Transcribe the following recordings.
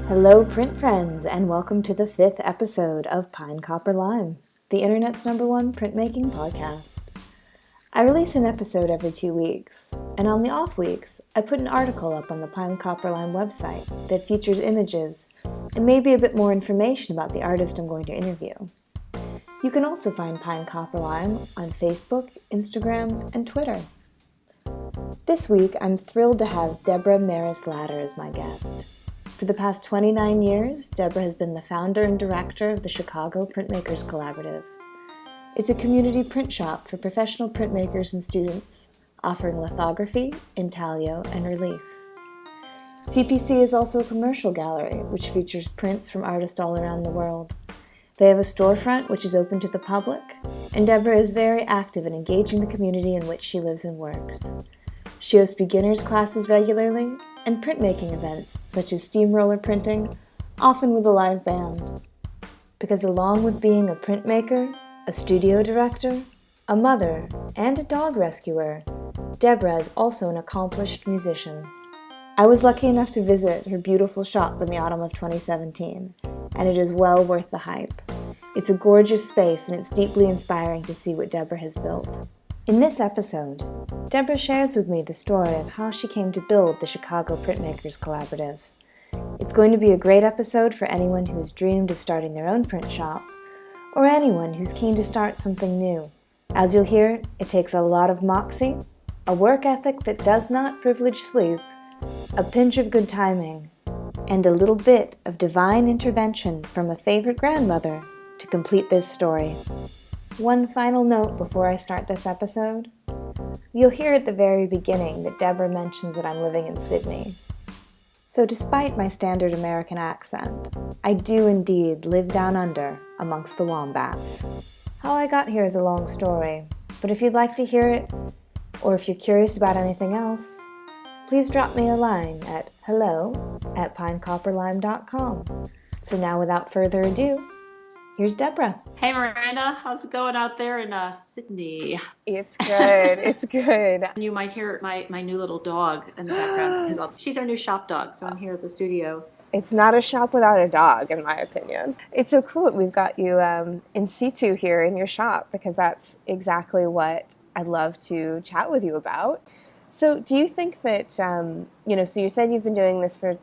Hello, print friends, and welcome to the 5th episode of Pine Copper Lime, the internet's #1 printmaking podcast. I release an episode every 2 weeks, and on the off weeks, I put an article up on the Pine Copper Lime website that features images and maybe a bit more information about the artist I'm going to interview. You can also find Pine Copper Lime on Facebook, Instagram, and Twitter. This week, I'm thrilled to have Deborah Maris Lader as my guest. For the past 29 years, Deborah has been the founder and director of the Chicago Printmakers Collaborative. It's a community print shop for professional printmakers and students, offering lithography, intaglio, and relief. CPC is also a commercial gallery, which features prints from artists all around the world. They have a storefront which is open to the public, and Deborah is very active in engaging the community in which she lives and works. She hosts beginners classes regularly, and printmaking events such as steamroller printing, often with a live band. Because along with being a printmaker, a studio director, a mother, and a dog rescuer, Deborah is also an accomplished musician. I was lucky enough to visit her beautiful shop in the autumn of 2017, and it is well worth the hype. It's a gorgeous space, and it's deeply inspiring to see what Deborah has built. In this episode, Deborah shares with me the story of how she came to build the Chicago Printmakers Collaborative. It's going to be a great episode for anyone who's dreamed of starting their own print shop, or anyone who's keen to start something new. As you'll hear, it takes a lot of moxie, a work ethic that does not privilege sleep, a pinch of good timing, and a little bit of divine intervention from a favorite grandmother to complete this story. One final note before I start this episode. You'll hear at the very beginning that Deborah mentions that I'm living in Sydney. So despite my standard American accent, I do indeed live down under amongst the wombats. How I got here is a long story, but if you'd like to hear it, or if you're curious about anything else, please drop me a line at hello@pinecopperlime.com. So now without further ado, here's Deborah. Hey Miranda, how's it going out there in Sydney? It's good, it's good. You might hear my new little dog in the background. Because she's our new shop dog, so I'm here at the studio. It's not a shop without a dog, in my opinion. It's so cool that we've got you in situ here in your shop, because that's exactly what I'd love to chat with you about. So do you think that, so you said you've been doing this for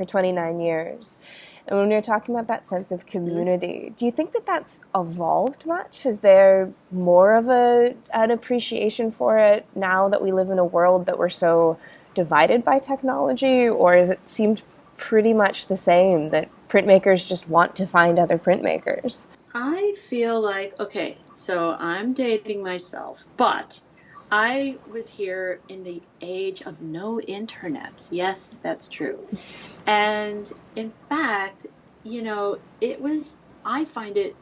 29 years. And when we were talking about that sense of community, do you think that that's evolved much? Is there more of an appreciation for it now that we live in a world that we're so divided by technology? Or has it seemed pretty much the same, that printmakers just want to find other printmakers? I feel like, okay, so I'm dating myself, but I was here in the age of no internet. Yes, that's true. And in fact, I find it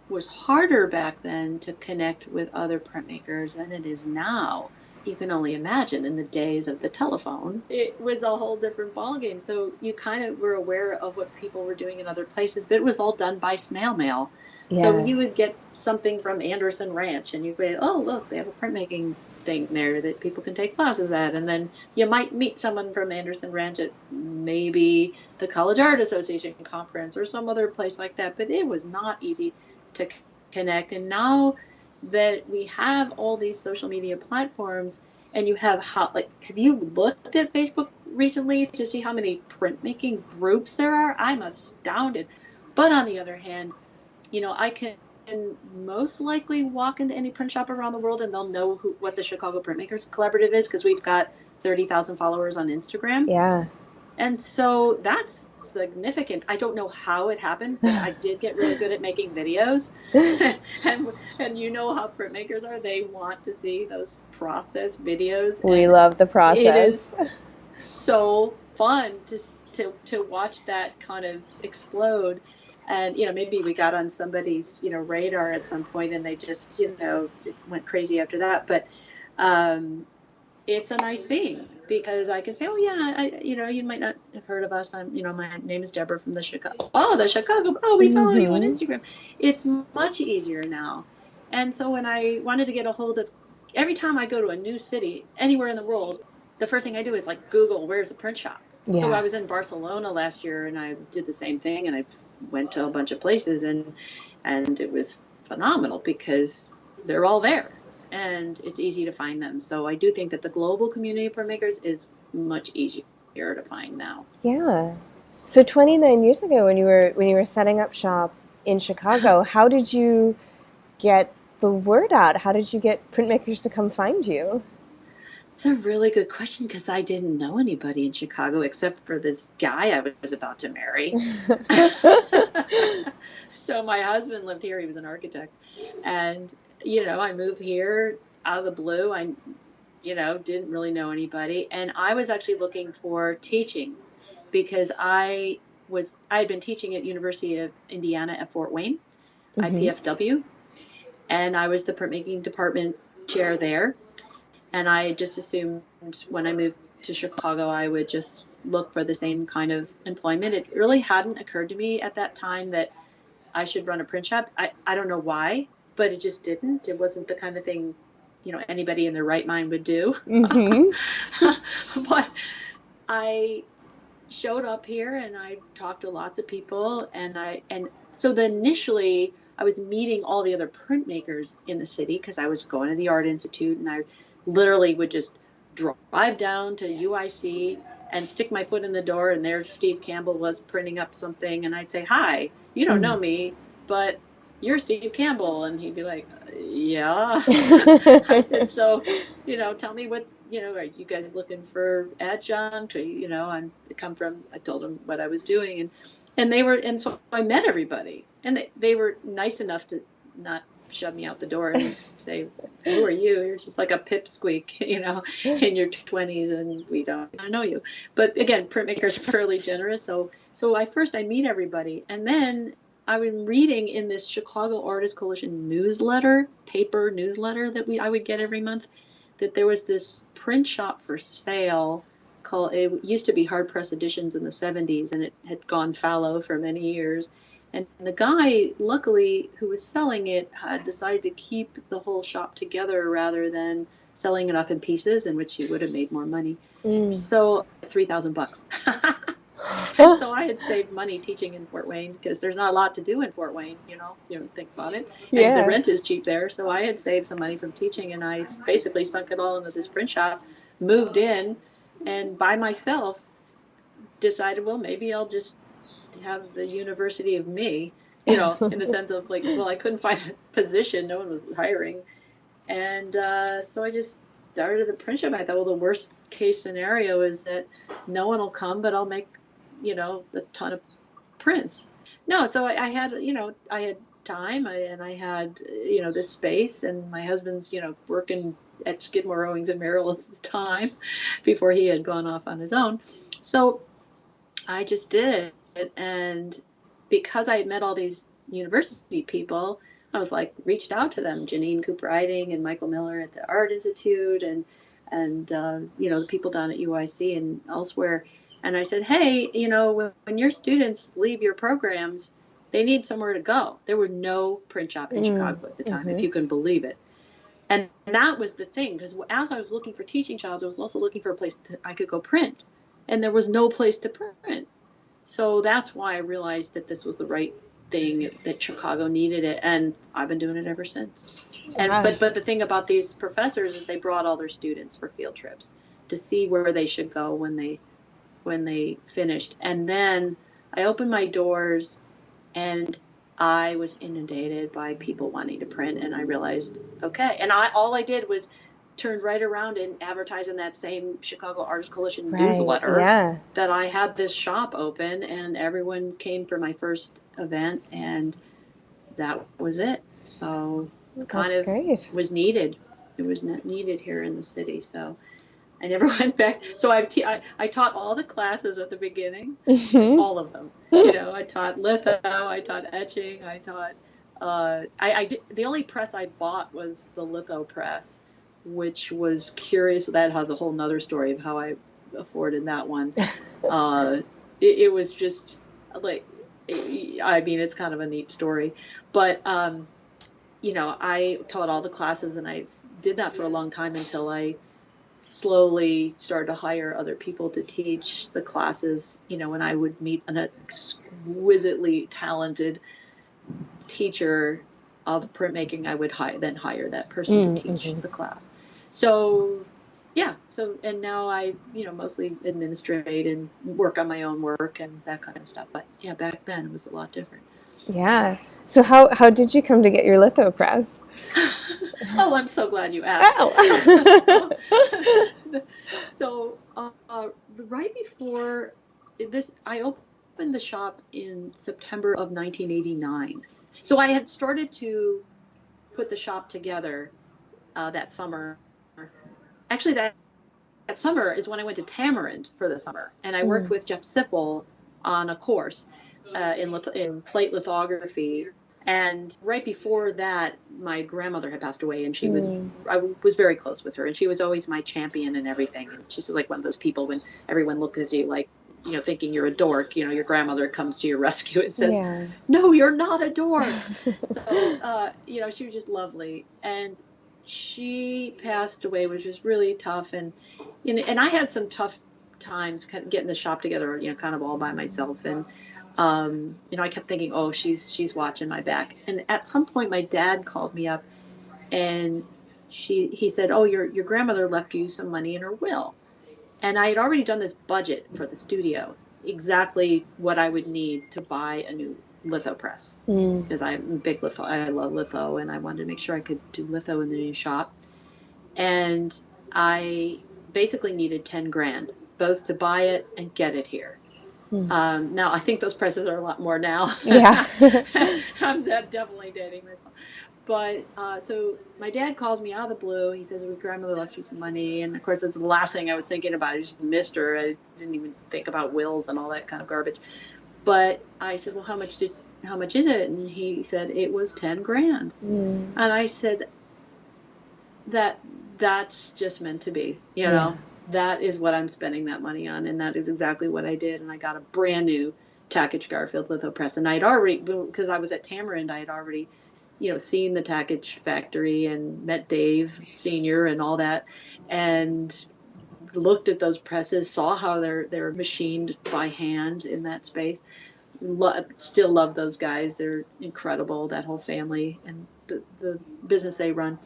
was harder back then to connect with other printmakers than it is now. You can only imagine in the days of the telephone, it was a whole different ballgame. So you kind of were aware of what people were doing in other places, but it was all done by snail mail. Yeah. So you would get something from Anderson Ranch and you'd say, oh, look, they have a printmaking thing there that people can take classes at. And then you might meet someone from Anderson Ranch at maybe the College Art Association conference or some other place like that. But it was not easy to connect. And now that we have all these social media platforms, and you have have you looked at Facebook recently to see how many printmaking groups there are? I'm astounded. But on the other hand, I can most likely walk into any print shop around the world and they'll know what the Chicago Printmakers Collaborative is, because we've got 30,000 followers on Instagram. Yeah. And so that's significant. I don't know how it happened, but I did get really good at making videos. and you know how printmakers are. They want to see those process videos. We love the process. It is so fun to watch that kind of explode. And, maybe we got on somebody's, radar at some point and they just, it went crazy after that. But it's a nice thing, because I can say, oh, yeah, you might not have heard of us. My name is Deborah from the Chicago. Oh, the Chicago. Oh, we follow you on Instagram. It's much easier now. And so when I wanted to get a hold of, every time I go to a new city, anywhere in the world, the first thing I do is Google, where's the print shop? So Yeah. I was in Barcelona last year, and I did the same thing, and I went to a bunch of places, and it was phenomenal because they're all there, and it's easy to find them. So I do think that the global community of printmakers is much easier to find now. Yeah. So 29 years ago, when you were setting up shop in Chicago, how did you get the word out? How did you get printmakers to come find you? It's a really good question because I didn't know anybody in Chicago except for this guy I was about to marry. So my husband lived here. He was an architect. And, I moved here out of the blue. I, didn't really know anybody. And I was actually looking for teaching because I had been teaching at University of Indiana at Fort Wayne, IPFW. And I was the printmaking department chair there. And I just assumed when I moved to Chicago, I would just look for the same kind of employment. It really hadn't occurred to me at that time that I should run a print shop. I don't know why, but it just didn't. It wasn't the kind of thing, anybody in their right mind would do. But I showed up here and I talked to lots of people. And so initially I was meeting all the other printmakers in the city because I was going to the Art Institute, and I literally would just drive down to UIC and stick my foot in the door, and there Steve Campbell was printing up something, and I'd say, "Hi, you don't know me, but you're Steve Campbell." And he'd be like, "Yeah." I said, "So, tell me what's, are you guys looking for adjunct? Or, I told them what I was doing, and so I met everybody, and they were nice enough to not shove me out the door and say, "Who are you? You're just like a pipsqueak, in your 20s, and we don't know you." But again, printmakers are fairly generous. So I meet everybody, and then I've been reading in this Chicago Artists Coalition paper newsletter that I would get every month, that there was this print shop for sale called, it used to be Hard Press Editions in the 70s, and it had gone fallow for many years. And the guy, luckily, who was selling it, had decided to keep the whole shop together rather than selling it off in pieces, in which he would have made more money. So $3,000. And so I had saved money teaching in Fort Wayne because there's not a lot to do in Fort Wayne, you don't think about it. Yeah. And the rent is cheap there. So I had saved some money from teaching, and I basically sunk it all into this print shop, moved in, and by myself decided, well, maybe I'll just have the university of me, in the sense of like, well, I couldn't find a position. No one was hiring. And so I just started the print shop. I thought, well, the worst case scenario is that no one will come, but I'll make, a ton of prints. No, so I had, I had time, and I had, this space, and my husband's, working at Skidmore, Owings and Merrill at the time before he had gone off on his own. So I just did it. And because I had met all these university people, I was like, reached out to them, Janine Cooper-Eiting and Michael Miller at the Art Institute, and the people down at UIC and elsewhere. And I said, hey, when your students leave your programs, they need somewhere to go. There was no print shop in Chicago at the time, if you can believe it. And that was the thing, because as I was looking for teaching jobs, I was also looking for a place I could go print. And there was no place to print. So that's why I realized that this was the right thing, that Chicago needed it. And I've been doing it ever since. And but the thing about these professors is they brought all their students for field trips to see where they should go when they finished. And then I opened my doors, and I was inundated by people wanting to print, and I realized, okay. And all I did was turned right around and advertised in that same Chicago Artists Coalition newsletter that I had this shop open, and everyone came for my first event, and that was it. So great. Was needed. It was needed here in the city. So I never went back. So I taught all the classes at the beginning, all of them. I taught litho, I taught etching, I taught. The only press I bought was the litho press, which was curious. That has a whole nother story of how I afforded that one. It was just like, it's kind of a neat story. But I taught all the classes, and I did that for a long time until I slowly started to hire other people to teach the classes. When I would meet an exquisitely talented teacher of printmaking, I would then hire that person to teach the class. So and now I mostly administrate and work on my own work and that kind of stuff. But yeah, back then it was a lot different. Yeah. So how did you come to get your litho press? Oh, I'm so glad you asked. Oh. So right before this, I opened the shop in September of 1989. So I had started to put the shop together that summer. Actually, that summer is when I went to Tamarind for the summer, and I worked with Jeff Sipple on a course in plate lithography. And right before that, my grandmother had passed away, and I was very close with her, and she was always my champion and everything. And she's like one of those people when everyone looks at you like, thinking you're a dork, your grandmother comes to your rescue and says, no, you're not a dork. So, she was just lovely. And she passed away, which was really tough. And I had some tough times getting the shop together, kind of all by myself. And, I kept thinking, oh, she's watching my back. And at some point, my dad called me up and he said, oh, your grandmother left you some money in her will. And I had already done this budget for the studio, exactly what I would need to buy a new litho press, because I'm a big litho. I love litho, and I wanted to make sure I could do litho in the new shop. And I basically needed 10 grand, both to buy it and get it here. Now I think those prices are a lot more now. Yeah. I'm definitely dating myself. But so my dad calls me out of the blue. He says, "Your grandmother left you some money," and of course that's the last thing I was thinking about. I just missed her. I didn't even think about wills and all that kind of garbage. But I said, "Well, how much is it?" And he said it was 10 grand. And I said, that's just meant to be. That is what I'm spending that money on, and that is exactly what I did. And I got a brand new Tackage Garfield litho press, and I'd already, because I was at Tamarind, I had already seen the Tackage factory and met Dave Sr. and all that, and looked at those presses, saw how they're machined by hand in that space. Still love those guys. They're incredible, that whole family and the business they run.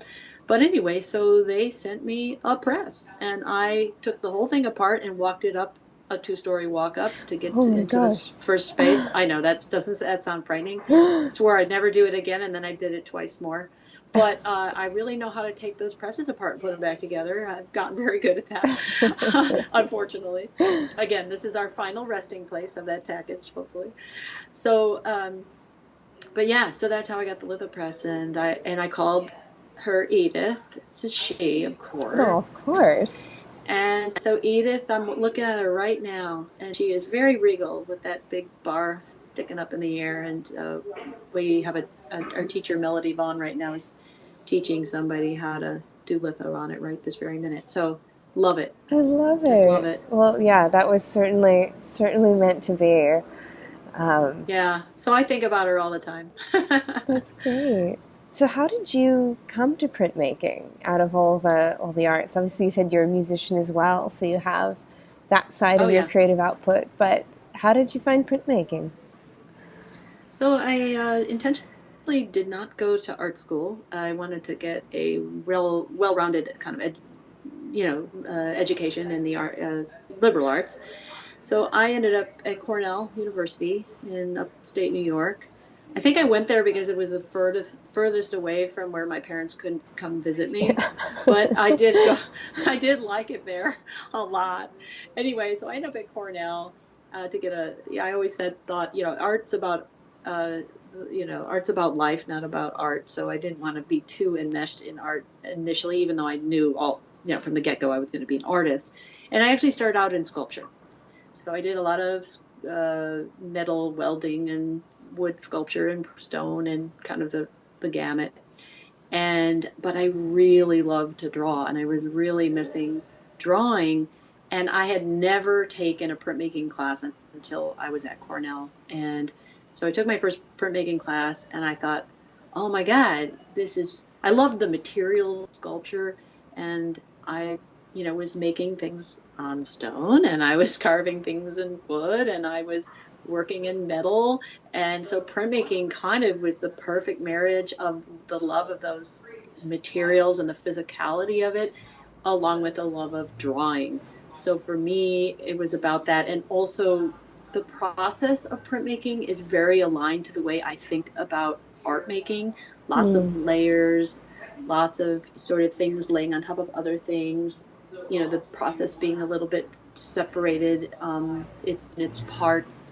But anyway, so they sent me a press, and I took the whole thing apart and walked it up a 2-story walk up to get into this first space. I know doesn't that sound frightening? I swore I'd never do it again, and then I did it twice more. But I really know how to take those presses apart and put them back together. I've gotten very good at that, unfortunately. Again, this is our final resting place of that Tackage, hopefully. So, but yeah, so that's how I got the litho press, and I called her Edith. This is she, of course. Oh, of course. And so Edith, I'm looking at her right now, and she is very regal with that big bar sticking up in the air. And we have our teacher, Melody Vaughn, right now is teaching somebody how to do litho on it right this very minute. So love it. I love it. Just love it. Well, yeah, that was certainly meant to be. Yeah, so I think about her all the time. That's great. So how did you come to printmaking out of all the arts? Obviously you said you're a musician as well, so you have that side of your creative output, but how did you find printmaking? So I intentionally did not go to art school. I wanted to get a well-rounded kind of education in the liberal arts. So I ended up at Cornell University in upstate New York. I think I went there because it was the furthest away from where my parents couldn't come visit me. But I did like it there a lot. Anyway, so I ended up at Cornell to get I always thought, art's about, art's about life, not about art. So I didn't want to be too enmeshed in art initially, even though I knew from the get-go I was going to be an artist. And I actually started out in sculpture. So I did a lot of metal welding and wood sculpture and stone and kind of the gamut. But I really loved to draw, and I was really missing drawing. And I had never taken a printmaking class until I was at Cornell. And so I took my first printmaking class, and I thought, oh my God, I love the materials sculpture, and I was making things on stone, and I was carving things in wood, and I was working in metal. And so printmaking kind of was the perfect marriage of the love of those materials and the physicality of it, along with the love of drawing. So for me, it was about that. And also the process of printmaking is very aligned to the way I think about art making. Lots of layers, lots of sort of things laying on top of other things, the process being a little bit separated in its parts.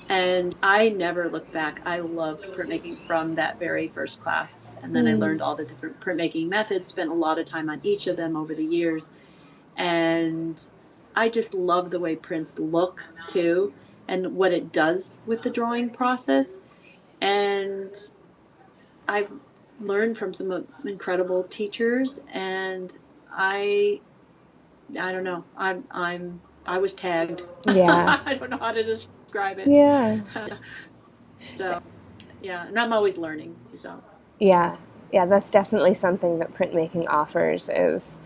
And I never looked back. I loved printmaking from that very first class. And then I learned all the different printmaking methods, spent a lot of time on each of them over the years. And I just love the way prints look too, and what it does with the drawing process. And I've learned from some incredible teachers, and I don't know. I was tagged. Yeah. I don't know how to describe it. Yeah. So, yeah, and I'm always learning. So. Yeah. That's definitely something that printmaking offers. Is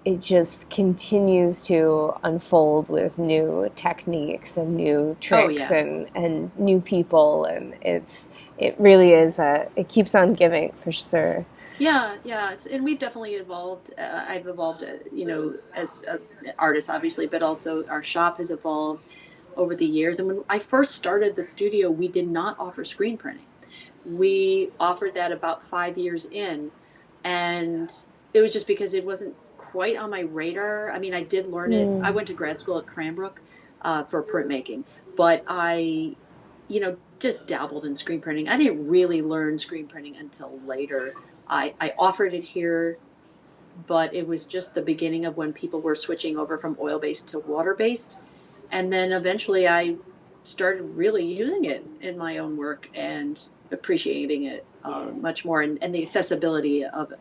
it just continues to unfold with new techniques and new tricks and new people, and it really is it keeps on giving for sure. Yeah, and we've definitely evolved. I've evolved, as an artist, obviously, but also our shop has evolved over the years. And when I first started the studio, we did not offer screen printing. We offered that about 5 years in, and it was just because it wasn't quite on my radar. I mean, I did learn it. I went to grad school at Cranbrook for printmaking, but I, just dabbled in screen printing. I didn't really learn screen printing until later. I offered it here, but it was just the beginning of when people were switching over from oil-based to water-based. And then eventually I started really using it in my own work and appreciating it much more. And the accessibility of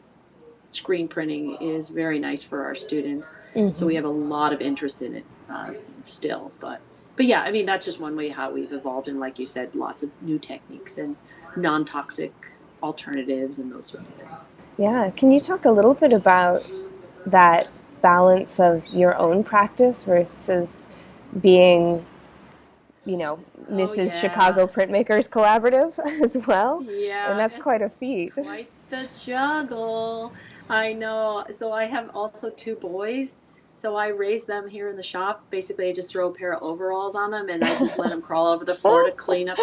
screen printing is very nice for our students. So we have a lot of interest in it still. But yeah, I mean, that's just one way how we've evolved. And like you said, lots of new techniques and non-toxic alternatives and those sorts of things. Yeah. Can you talk a little bit about that balance of your own practice versus being, Mrs. Chicago Printmakers Collaborative as well? Yeah. And that's quite a feat. Quite the juggle. I know. So I have also 2 boys. So I raise them here in the shop. Basically, I just throw a pair of overalls on them, and I just let them crawl over the floor to clean up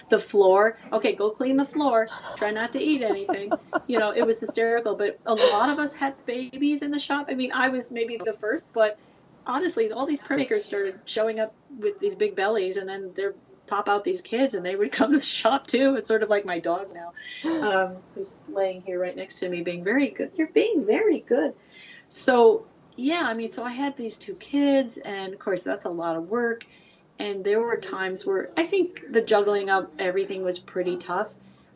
the floor. Okay, go clean the floor. Try not to eat anything. It was hysterical. But a lot of us had babies in the shop. I mean, I was maybe the first, but honestly, all these printmakers started showing up with these big bellies, and then they're pop out these kids, and they would come to the shop too. It's sort of like my dog now, who's laying here right next to me being very good. You're being very good. So yeah, I mean, so I had these 2 kids, and of course that's a lot of work. And there were times where I think the juggling of everything was pretty tough.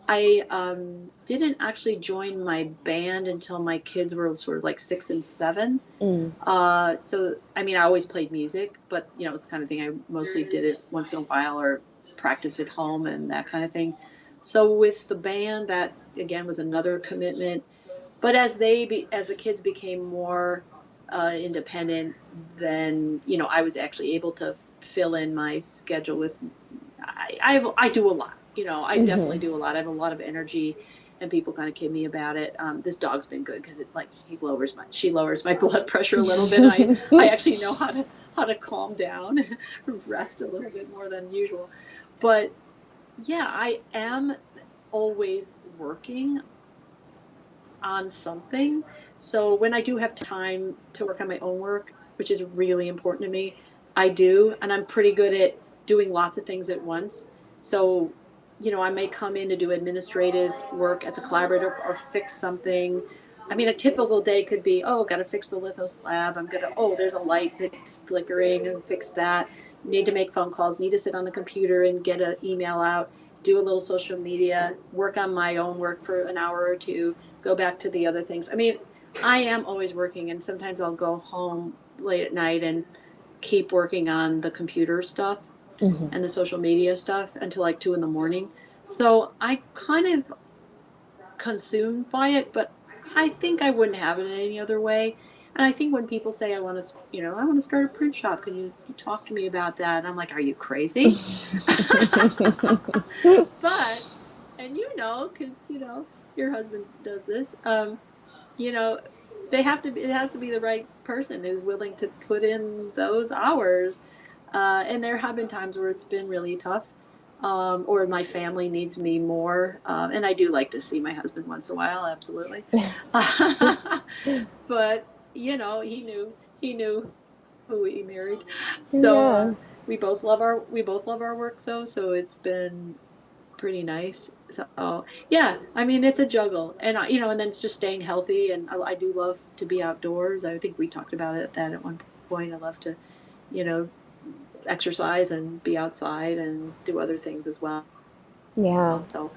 I didn't actually join my band until my kids were sort of like 6 and 7. So, I mean, I always played music, but, it's the kind of thing I mostly did it once in a while or practice at home and that kind of thing. So with the band, that, again, was another commitment. But as the kids became more independent, then, I was actually able to fill in my schedule with, I do a lot. I definitely do a lot. I have a lot of energy, and people kind of kid me about it. This dog's been good because she lowers my blood pressure a little bit. I actually know how to calm down and rest a little bit more than usual. But yeah, I am always working on something. So when I do have time to work on my own work, which is really important to me, I do, and I'm pretty good at doing lots of things at once. So I may come in to do administrative work at the collaborative or fix something. I mean, a typical day could be, got to fix the litho slab. There's a light that's flickering, and fix that. Need to make phone calls, need to sit on the computer and get an email out, do a little social media, work on my own work for an hour or 2, go back to the other things. I mean, I am always working, and sometimes I'll go home late at night and keep working on the computer stuff. And the social media stuff until like 2 a.m. So I kind of consumed by it, but I think I wouldn't have it any other way. And I think when people say, I want to start a print shop, can you talk to me about that? And I'm like, are you crazy? But, and because, your husband does this, it has to be the right person who's willing to put in those hours. And there have been times where it's been really tough, or my family needs me more. And I do like to see my husband once in a while, absolutely. But, he knew who he married. So we both love our work. So it's been pretty nice. So yeah, I mean, it's a juggle, and and then it's just staying healthy. And I do love to be outdoors. I think we talked about that at one point. I love to, exercise and be outside and do other things as well. Yeah. So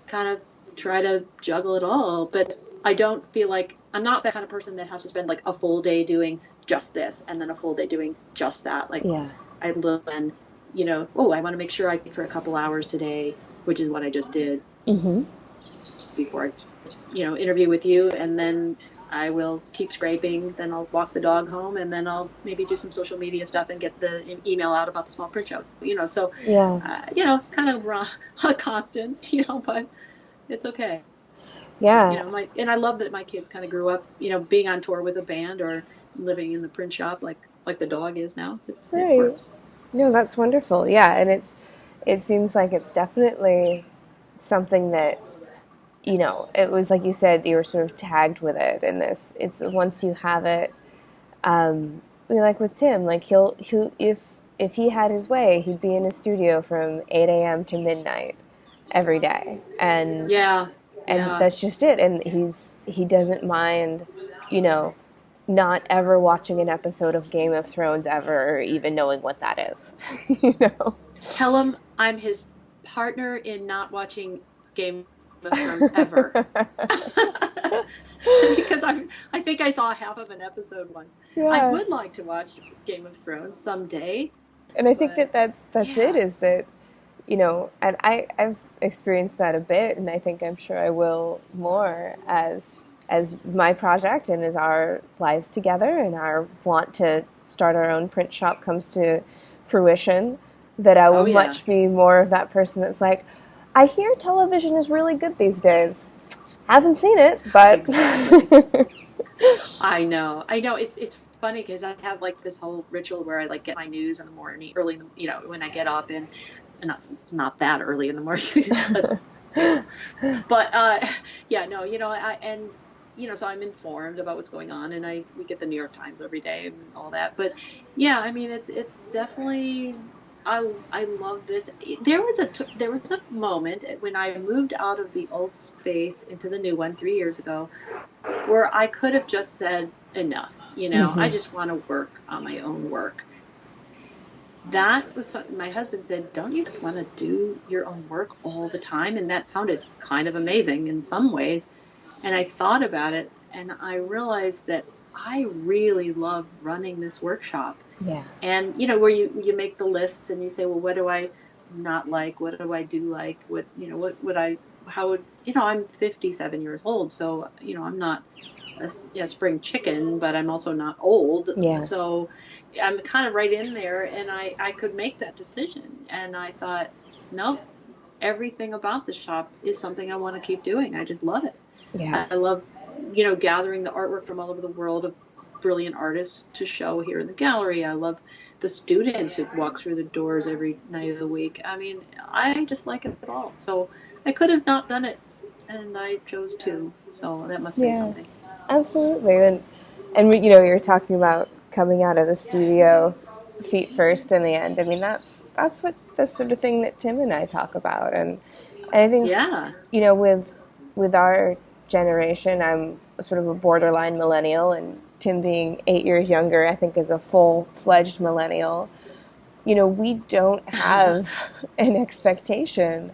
kind of try to juggle it all, but I don't feel like I'm not that kind of person that has to spend like a full day doing just this and then a full day doing just that. Like I live and I want to make sure I can for a couple hours today, which is what I just did before I, interview with you. And then I will keep scraping. Then I'll walk the dog home, and then I'll maybe do some social media stuff and get the email out about the small print show. So kind of a constant. But it's okay. Yeah. And I love that my kids kind of grew up, being on tour with a band or living in the print shop like the dog is now. It works. No, that's wonderful. Yeah, and it seems like it's definitely something that, it was like you said, you were sort of tagged with it, and it's once you have it, like with Tim, like if he had his way, he'd be in a studio from 8 a.m. to midnight every day, and that's just it. And he doesn't mind, not ever watching an episode of Game of Thrones ever, or even knowing what that is. Tell him I'm his partner in not watching Game of Thrones ever. Because I think I saw half of an episode once. Yeah. I would like to watch Game of Thrones someday. And I think that's it, is that, and I've experienced that a bit, and I'm sure I will more as my project and as our lives together and our want to start our own print shop comes to fruition, that I will much be more of that person that's like, I hear television is really good these days. Haven't seen it, but... Exactly. I know. It's funny because I have like this whole ritual where I like get my news in the morning, early, when I get up, and not that early in the morning. But so I'm informed about what's going on, and we get the New York Times every day and all that. But yeah, I mean, it's definitely, I love this. There was a moment when I moved out of the old space into the new one 3 years ago, where I could have just said enough. I just want to work on my own work. That was something my husband said, don't you just want to do your own work all the time? And that sounded kind of amazing in some ways. And I thought about it, and I realized that I really love running this workshop. Yeah. And, where you make the lists and you say, well, what do I not like? What do I do like? I'm 57 years old, so, I'm not a spring chicken, but I'm also not old. Yeah. So I'm kind of right in there, and I could make that decision. And I thought, nope, everything about the shop is something I want to keep doing. I just love it. Yeah. I love, gathering the artwork from all over the world of brilliant artists to show here in the gallery. I love the students who walk through the doors every night of the week. I mean, I just like it all. So I could have not done it, and I chose to. So that must say something. Absolutely. And you're talking about coming out of the studio feet first in the end. I mean, that's what the sort of thing that Tim and I talk about. And I think, with our generation, I'm sort of a borderline millennial, and Tim being 8 years younger, I think is a full-fledged millennial. We don't have an expectation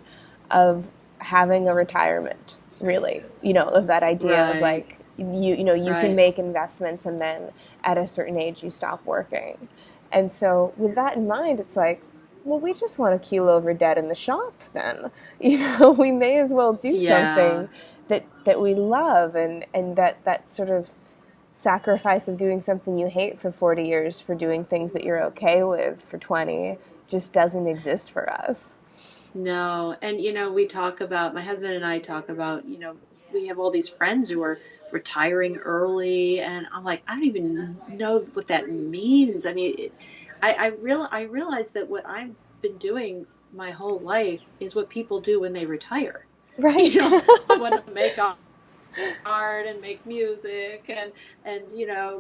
of having a retirement, really, of that idea of like, you can make investments and then at a certain age you stop working. And so with that in mind, it's like, well, we just want to keel over dead in the shop then. We may as well do something that we love, and that sort of sacrifice of doing something you hate for 40 years for doing things that you're okay with for 20 just doesn't exist for us. No. And, we talk about, my husband and I talk about, we have all these friends who are retiring early, and I'm like, I don't even know what that means. I mean, I realize that what I've been doing my whole life is what people do when they retire. Right. I want to make art and make music and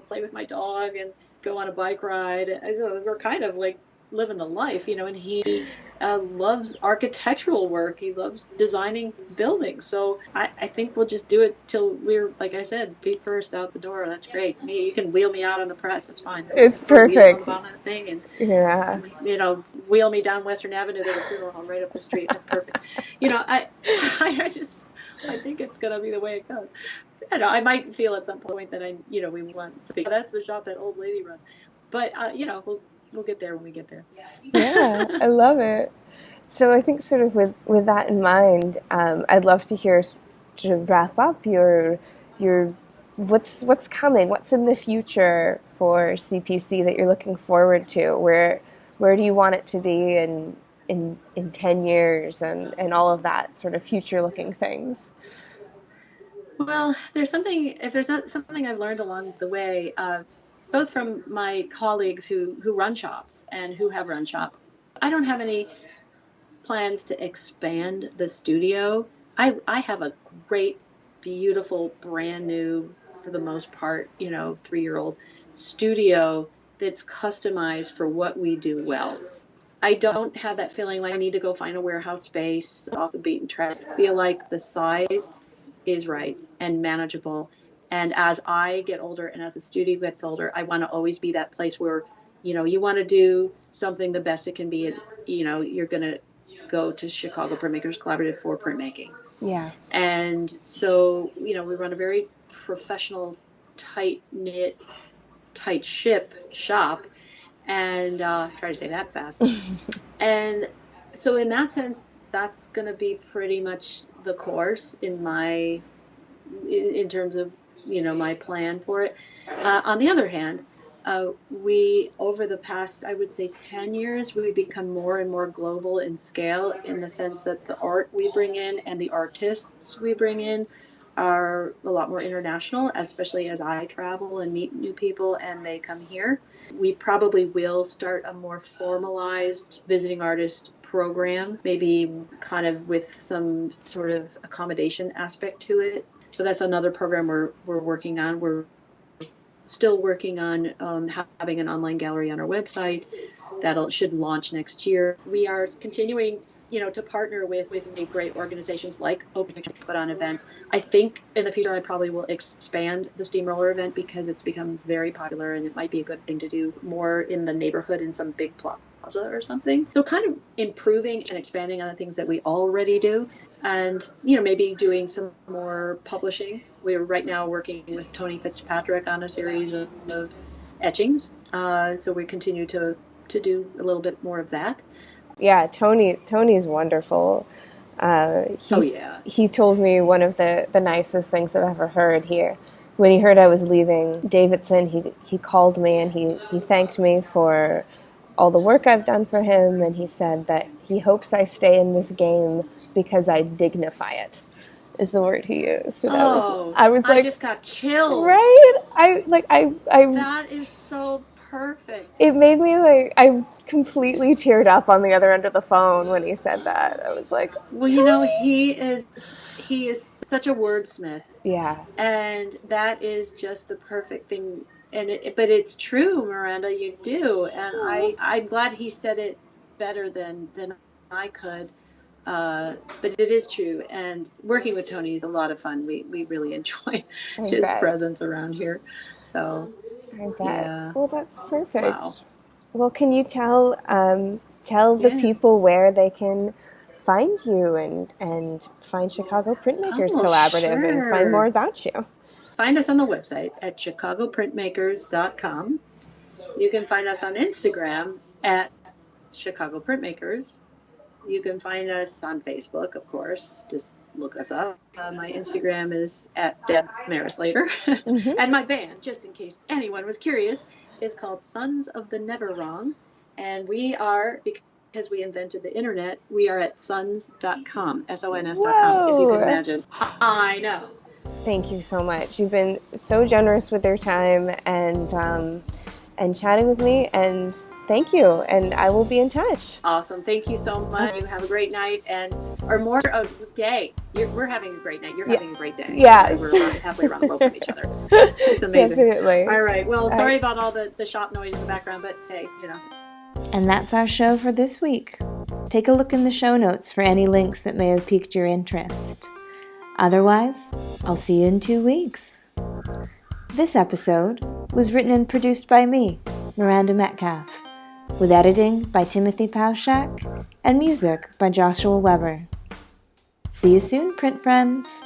play with my dog and go on a bike ride. And so we're kind of like living the life, and he loves architectural work. He loves designing buildings. So I think we'll just do it till we're, like I said, feet first out the door. That's great. You can wheel me out on the press. It's fine. It's perfect. On that thing and yeah, wheel me down Western Avenue to the funeral home right up the street. That's perfect. I think it's going to be the way it goes. I might feel at some point that we want to speak. That's the shop that old lady runs. But, we'll get there when we get there. Yeah, I love it. So I think sort of with that in mind, I'd love to hear, to wrap up your what's coming, what's in the future for CPC that you're looking forward to. Where do you want it to be in 10 years and all of that sort of future looking things? Well, if there's not something I've learned along the way, both from my colleagues who run shops and who have run shops, I don't have any plans to expand the studio. I have a great, beautiful, brand new, for the most part, 3-year-old studio that's customized for what we do well. I don't have that feeling like I need to go find a warehouse space off the beaten track. I feel like the size is right and manageable. And as I get older and as the studio gets older, I want to always be that place where, you want to do something the best it can be. And, you're going to go to Chicago Printmakers Collaborative for printmaking. Yeah. And so, we run a very professional, tight-knit, tight-ship shop. And try to say that fast. And so in that sense, that's going to be pretty much the course in terms of, my plan for it. On the other hand, we, over the past, I would say 10 years, we've become more and more global in scale, in the sense that the art we bring in and the artists we bring in are a lot more international, especially as I travel and meet new people and they come here. We probably will start a more formalized visiting artist program, maybe kind of with some sort of accommodation aspect to it. So that's another program we're working on. We're still working on having an online gallery on our website that should launch next year. We are continuing to partner with great organizations like Open to put on events. I think in the future I probably will expand the steamroller event because it's become very popular and it might be a good thing to do more in the neighborhood in some big plaza or something. So kind of improving and expanding on the things that we already do and, maybe doing some more publishing. We're right now working with Tony Fitzpatrick on a series of etchings. So we continue to do a little bit more of that. Yeah, Tony's wonderful. He told me one of the nicest things I've ever heard here. When he heard I was leaving Davidson, he called me and he thanked me for all the work I've done for him, and he said that he hopes I stay in this game because I dignify it, is the word he used. And I was like, I just got chilled. Right? I that is so perfect. It made me I completely teared up on the other end of the phone when he said that. I was like, well, he is such a wordsmith. Yeah. And that is just the perfect thing. But it's true, Miranda, you do. And I'm glad he said it better than I could. But it is true. And working with Tony is a lot of fun. We really enjoy his presence around here. So I bet. Yeah. Well, that's perfect. Wow. Well, can you tell the people where they can find you and find Chicago Printmakers Collaborative and find more about you? Find us on the website at chicagoprintmakers.com. You can find us on Instagram at Chicago Printmakers. You can find us on Facebook, of course. Just look us up. My Instagram is at Deborah Maris Lader. And my band, just in case anyone was curious, is called Sons of the Never Wrong. And we are, because we invented the internet, we are at sons.com, sons.com, if you can imagine. I know. Thank you so much. You've been so generous with your time and chatting with me, and thank you. And I will be in touch. Awesome. Thank you so much. You have a great night or more day. We're having a great night. You're having a great day. Yes. We're halfway around the world from each other. It's amazing. Definitely. All right. Well, sorry about all the shop noise in the background, but hey, And that's our show for this week. Take a look in the show notes for any links that may have piqued your interest. Otherwise, I'll see you in 2 weeks. This episode was written and produced by me, Miranda Metcalf, with editing by Timothy Pauschak and music by Joshua Weber. See you soon, print friends!